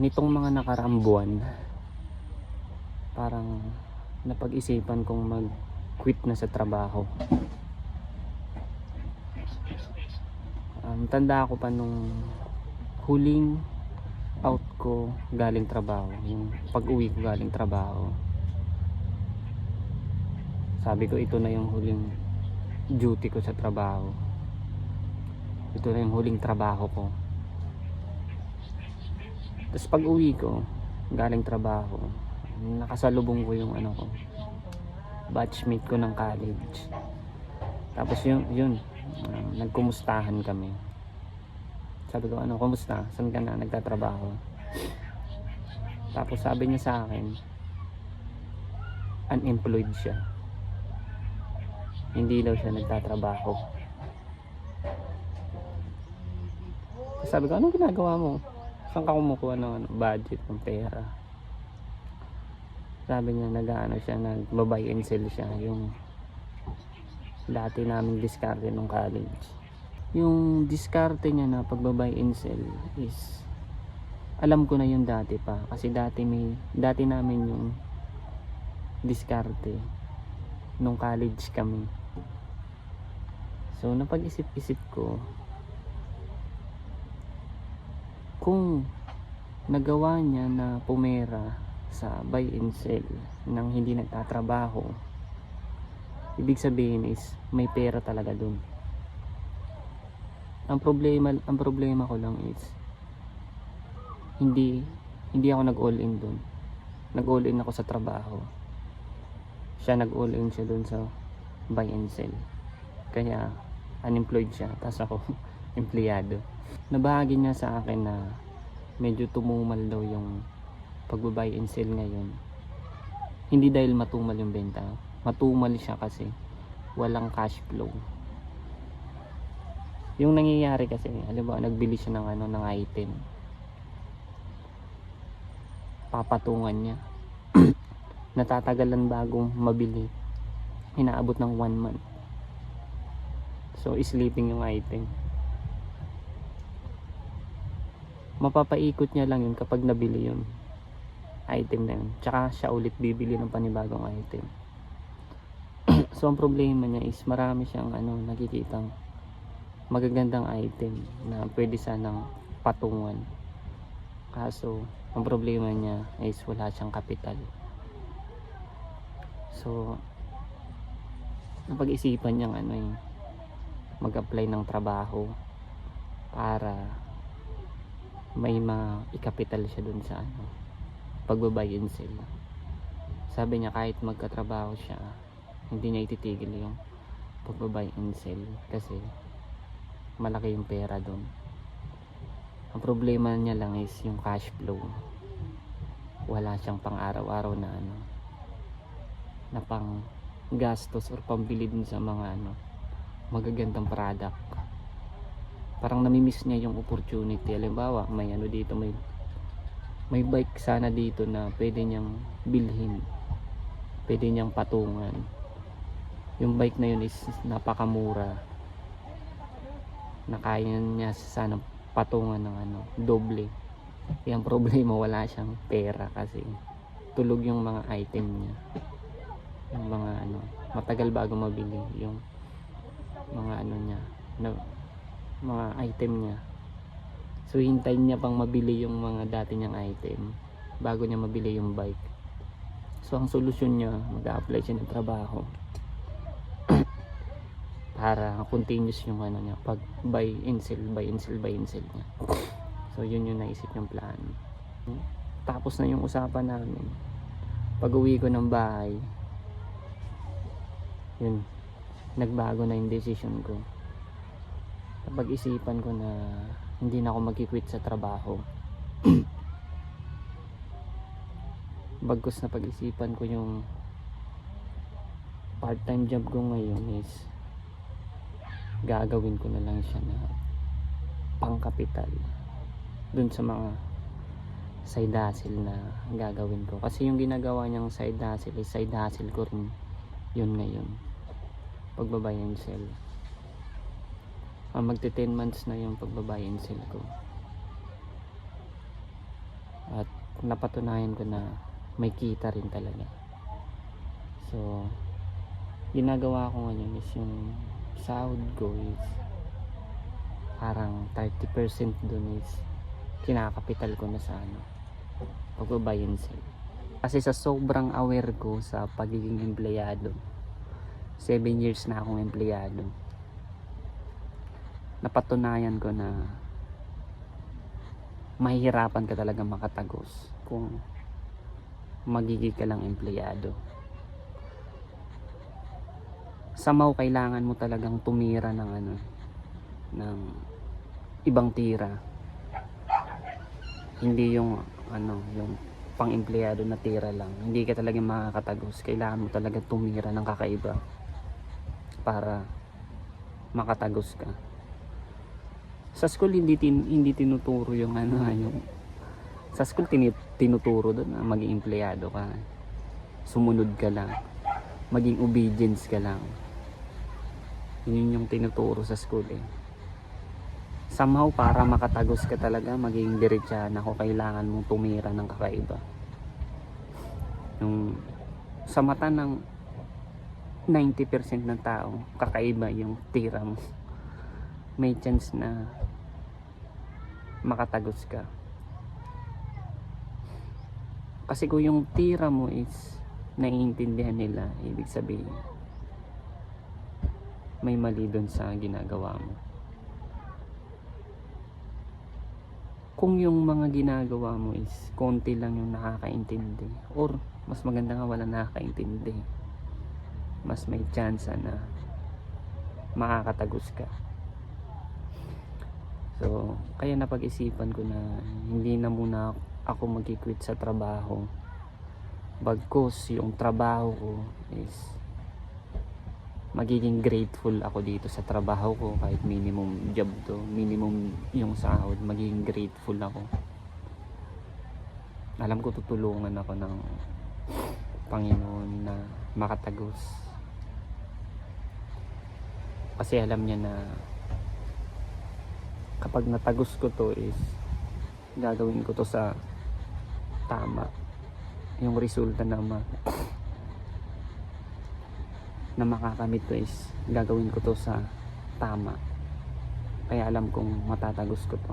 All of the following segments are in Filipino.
nitong mga nakaraang buwan, parang napag-isipan kong mag-quit na sa trabaho. Tanda ko pa nung huling out ko galing trabaho, yung pag-uwi ko galing trabaho. Sabi ko ito na yung huling duty ko sa trabaho. Ito na yung huling trabaho ko. Tapos pag-uwi ko galing trabaho, nakasalubong ko yung batchmate ko ng college. Tapos yun nagkumustahan kami. Sabi ko, kumusta? Saan ka na nagtatrabaho? Tapos sabi niya sa akin, unemployed siya. Hindi daw siya nagtatrabaho. Sabi ko, anong ginagawa mo? Saan ka kumukuha ng budget, ng pera? Sabi niya, nag-buy and sell siya. Yung dati naming diskarte nung college. Yung diskarte niya na pag-buy and sell is, alam ko na yung dati pa. Kasi dati namin yung diskarte nung college kami. So napag-isip-isip ko, kung nagawa niya na pumera sa buy and sell nang hindi nagtatrabaho, ibig sabihin is may pera talaga dun. Ang problema ko lang is hindi ako nag-all in dun. Nag-all in ako sa trabaho. Siya nag-all in siya dun sa buy and sell. Kaya unemployed siya, tapos ako empleyado. Nabahagi niya sa akin na medyo tumumal daw yung pag-buy and sell ngayon. Hindi dahil matumal yung benta. Matumal siya kasi walang cash flow. Yung nangyayari kasi, halimbawa nagbili siya ng item. Papatungan niya. Natatagalan bagong mabili. Inaabot ng 1 month. So, sleeping yung item. Mapapaikot niya lang yun kapag nabili yung item na yun. Tsaka siya ulit bibili ng panibagong item. So, ang problema niya is marami siyang nakikitang magagandang item na pwede sanang patungan. Kaso, ang problema niya is wala siyang kapital. So, napag-isipan niyang mag-apply ng trabaho para may maikapital siya dun sa pag-buy and sell. Sabi niya kahit magkatrabaho siya, hindi niya ititigil yung pag-buy and sell kasi malaki yung pera dun. Ang problema niya lang is yung cash flow. Wala siyang pang araw-araw na na pang gastos or pambili dun sa mga magagandang product. Parang namimiss niya yung opportunity. Halimbawa may dito, may bike sana dito na pwede niyang bilhin, pwede niyang patungan. Yung bike na yun is napakamura na kaya niya sana patungan ng doble. Yung problema, wala siyang pera kasi tulog yung mga item niya, yung mga matagal bago mabili yung mga niya mga item niya. So hintayin niya pang mabili yung mga dati niyang item bago niya mabili yung bike. So ang solusyon niya, mag-a-apply siya ng trabaho para continuous yung niya, pag buy and sell niya. So yun yung naisip niyang plan. Tapos na yung usapan namin. Pag uwi ko ng bahay, yun, nagbago na yung decision ko. Napag-isipan ko na hindi na ako mag-quit sa trabaho. Bagkus na pag-isipan ko yung part-time job ko ngayon is gagawin ko na lang siya na pangkapital dun sa mga side hustle na gagawin ko. Kasi yung ginagawa niyang side hustle is side hustle ko rin yun ngayon, pag-buy and sell. Magte 10 months na yung pag-buy and sell ko. napatunayan ko na may kita rin talaga. So ginagawa ko ngayon is yung sahod ko is parang 30% dun is kinakapital ko na sa pag-buy and sell. Kasi sa sobrang aware ko sa pagiging empleyado, 7 years na akong empleyado, napatunayan ko na mahihirapan ka talaga makatagos kung magiging ka lang empleyado. Somehow kailangan mo talagang tumira ng ng ibang tira, hindi yung yung pang empleyado na tira lang. Hindi ka talaga makakatagos. Kailangan mo talaga tumira ng kakaiba para makatagos ka. Sa school hindi tinuturo yung yung sa school tinuturo doon na maging empleyado ka, sumunod ka lang, maging obedience ka lang. Yun yung tinuturo sa school Somehow para makatagos ka talaga, maging diretsahan ako, kailangan mong tumira ng kakaiba. Yung sa mata ng 90% ng tao, kakaiba yung tira mo. May chance na makatagos ka. Kasi kung yung tira mo is naiintindihan nila, ibig sabihin may mali doon sa ginagawa mo. Kung yung mga ginagawa mo is konti lang yung nakakaintindi, or mas maganda nga wala nakakaintindi, mas may chance na makakatagos ka. So kaya napag-isipan ko na hindi na muna ako mag-quit sa trabaho, bagkus yung trabaho ko is magiging grateful ako dito sa trabaho ko. Kahit minimum job to, minimum yung sahod, magiging grateful ako. Alam ko tutulungan ako ng Panginoon na makatagos, kasi alam niya na kapag natagos ko to is gagawin ko to sa tama. Yung resulta na makakamit ko is gagawin ko to sa tama. Kaya alam kong matatagos ko to,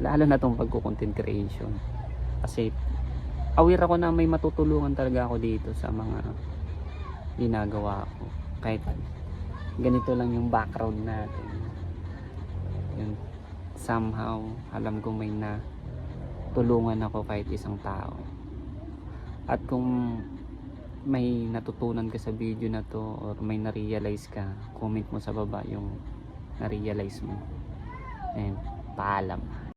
lalo na tong pagko-content creation, kasi aware ako na may matutulungan talaga ako dito sa mga ginagawa ko. Kahit ganito lang yung background natin, yun, somehow alam kong may natulungan ako kahit isang tao. At kung may natutunan ka sa video na to, or may na-realize ka, comment mo sa baba yung na-realize mo. And paalam.